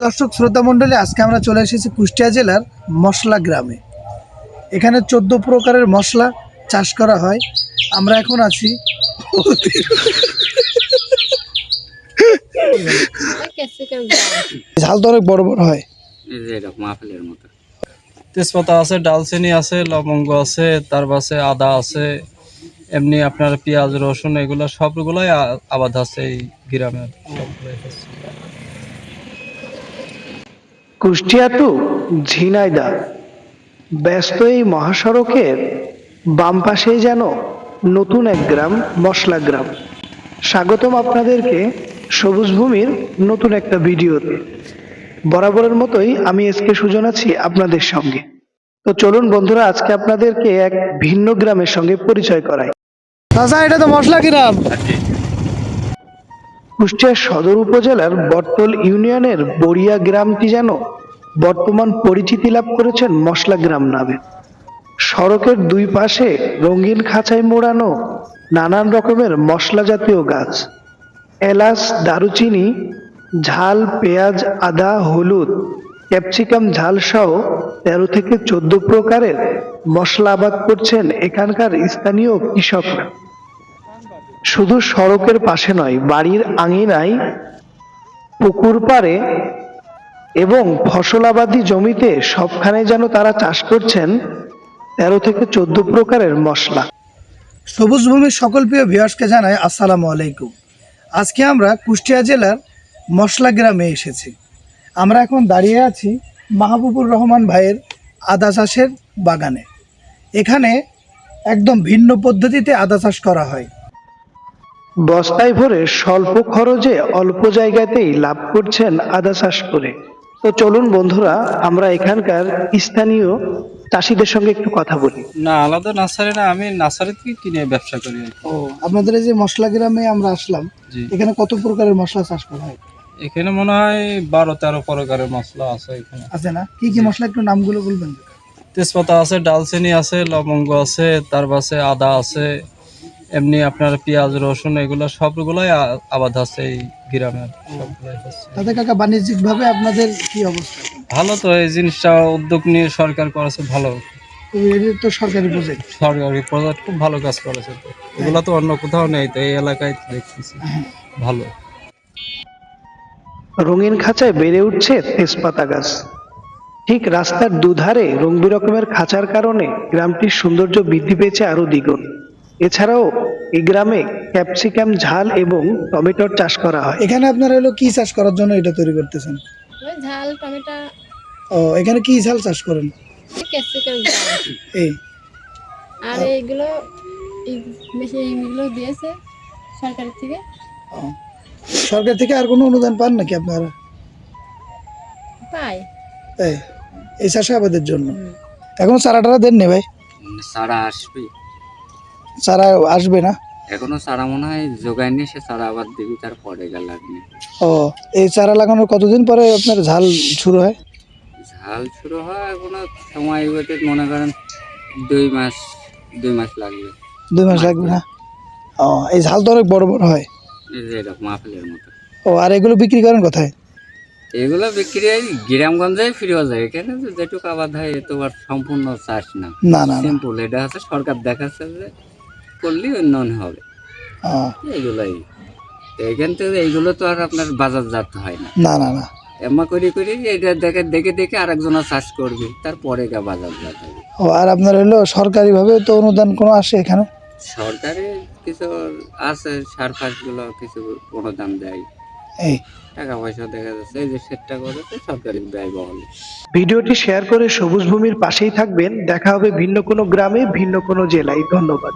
দর্শক শ্রোতা মণ্ডলী, আজকে আমরা চলে এসেছি কুষ্টিয়া জেলার মশলা গ্রামে। এখানে 14 প্রকারের মশলা চাষ করা হয়। আমরা এখন আছি ঝাল তো অনেক বড় বড় হয়, তেজপাতা আছে, ডালচিনি আছে, লবঙ্গ আছে, তার পাশে আদা আছে, এমনি আপনার পেঁয়াজ রসুন এগুলো সবগুলাই আবাদ আছে এই গ্রামের। কুষ্টিয়া টু ঝিনাইদহ ব্যস্ত এই মহাসড়কের বাম পাশেই যেন নতুন এক গ্রাম, মশলা গ্রাম। স্বাগতম আপনাদেরকে সবুজ ভূমির নতুন একটা ভিডিওতে। বরাবরের মতোই আমি এসকে সুজন আছি আপনাদের সঙ্গে। তো চলুন বন্ধুরা, আজকে আপনাদেরকে এক ভিন্ন গ্রামের সঙ্গে পরিচয় করাই। চাচা, এটা তো মশলা গ্রাম। কুষ্টিয়া সদর উপজেলার বটতল ইউনিয়নের বড়িয়া গ্রামটি যেন বর্তমান পরিচিতি লাভ করেছেন মশলা গ্রাম নামে। সড়কের দুই পাশে রঙিন খাঁচায় মোড়ানো নানান রকমের মশলা জাতীয় গাছ, এলাচ, দারুচিনি, ঝাল, পেঁয়াজ, আদা, হলুদ, ক্যাপসিকাম ঝাল সহ 13 থেকে 14 প্রকারের মশলা আবাদ করছেন এখানকার স্থানীয় কৃষকরা। শুধু সড়কের পাশে নয়, বাড়ির আঙিনায়, পুকুর পাড়ে এবং ফসলাবাদী জমিতে সবখানে যেন তারা চাষ করছেন 13 থেকে 14 প্রকারের মশলা। সবুজ ভূমির সকল প্রিয় ভিউয়ার্সকে জানাই আসসালামু আলাইকুম। আজকে আমরা কুষ্টিয়া জেলার মশলা গ্রামে এসেছি। আমরা এখন দাঁড়িয়ে আছি মাহবুবুর রহমান ভাইয়ের আদা চাষের বাগানে। এখানে একদম ভিন্ন পদ্ধতিতে আদা চাষ করা হয়। বস্তায় ভরে স্বল্প খরচে অল্প জায়গাতেই লাভ করছেন আদা চাষ করে। তো চলুন বন্ধুরা, আমরা এখানকার স্থানীয় চাষিদের সঙ্গে একটু কথা বলি। না, আলাদা নার্সারি না, আমি নার্সারি থেকে কিনে ব্যবসা করি। ও, আপনাদের এই যে মশলা গ্রামে আমরা আসলাম, জি। এখানে কত প্রকারের মশলা চাষ করা হয়? এখানে মনে হয় 12-13 প্রকারের মশলা আছে এখানে। আছে না? কি কি মশলা, একটু নামগুলো বলবেন? তেজপাতা আছে, ডালচিনি আছে, লবঙ্গ আছে, তার পাশে আদা আছে, এমনি আপনার পেঁয়াজ রসুন এগুলো সবগুলাই আবাদ আছে এই গ্রামের। তাতে কাকা, বাণিজ্যিক ভাবে আপনাদের কি অবস্থা? ভালো তো, এই জিনিসটা উদ্যোগ নিয়ে সরকার করেছে ভালো। এটা তো সরকারি প্রজেক্ট। সরকারি প্রজেক্ট খুব ভালো কাজ করেছে। তো এগুলো তো অন্য কোথাও নেই, তো এই এলাকায় দেখতেছি ভালো। রঙিন খাঁচায় বেড়ে উঠছে তেজপাতা গাছ। ঠিক রাস্তার দুধারে রং বেরঙের খাঁচার কারণে গ্রামটির সৌন্দর্য বৃদ্ধি পেয়েছে আরো দ্বিগুণ। এছাড়াও এই গ্রামে ক্যাপসিকাম ঝাল এবং টমেটোর চাষ করা হয়। এখানে আপনারা হলো কি চাষ করার জন্য এটা তৈরি করতেছেন? ঝাল, টমেটো। ও, এখানে কি ঝাল চাষ করেন? ক্যাপসিকাম ঝাল। এই আর এইগুলো মেশিনগুলো দিয়েছে সরকার থেকে। ও, সরকার থেকে আর কোনো অনুদান পান নাকি আপনারা? পাই। এই এই চাষে আবাদের জন্য এখনো চারা টারা দেন নি ভাই? চারা আসবে, চারা আসবে না এখনো চারা মনে হয় জোগায়নি, সে চারা আবার দিবি, তারপরে লাগবে। ও, এই চারা লাগানোর কতদিন পরে আপনার ঝাল শুরু হয়? ঝাল শুরু হয় এখনো সময় হতে মনে করেন 2 মাস লাগবে। 2 মাস লাগবে না? ও, এই ঝাল তো অনেক বড় বড় হয়। এই যে এরকম আপেলের মতো। ও, আর এগুলো বিক্রি করেন কোথায়? এগুলো বিক্রি হয় গ্রামগঞ্জে ফিরে যায়। এখানে যেটুকু আবাদ হয় এ তো আর সম্পূর্ণ চাষ না, না না না। সিম্পল। এটা হচ্ছে সরকার দেখাচ্ছে যে করলেই উন্নয়ন হবে, ও, এগুলাই। এখান থেকে এইগুলো তো আর আপনার বাজারজাত হয় না। না না না। এমা করি এটা দেখে আরেকজনা চাষ করবে, তারপরে বাজারজাত হবে। ও, আর আপনার হলো সরকারি ভাবে তো অনুদান কোনো আসে এখানে? সরকারি কিছু আছে, সার ফাঁসগুলো কিছু অনুদান দেয়, এই টাকা পয়সা দেখা যাচ্ছে এই যে সেটটা করেছে সরকারি ব্যয়বহুল। ভিডিওটি শেয়ার করে সবুজ ভূমির পাশেই থাকবেন। দেখা হবে ভিন্ন কোনো গ্রামে, ভিন্ন কোনো জেলায়। ধন্যবাদ।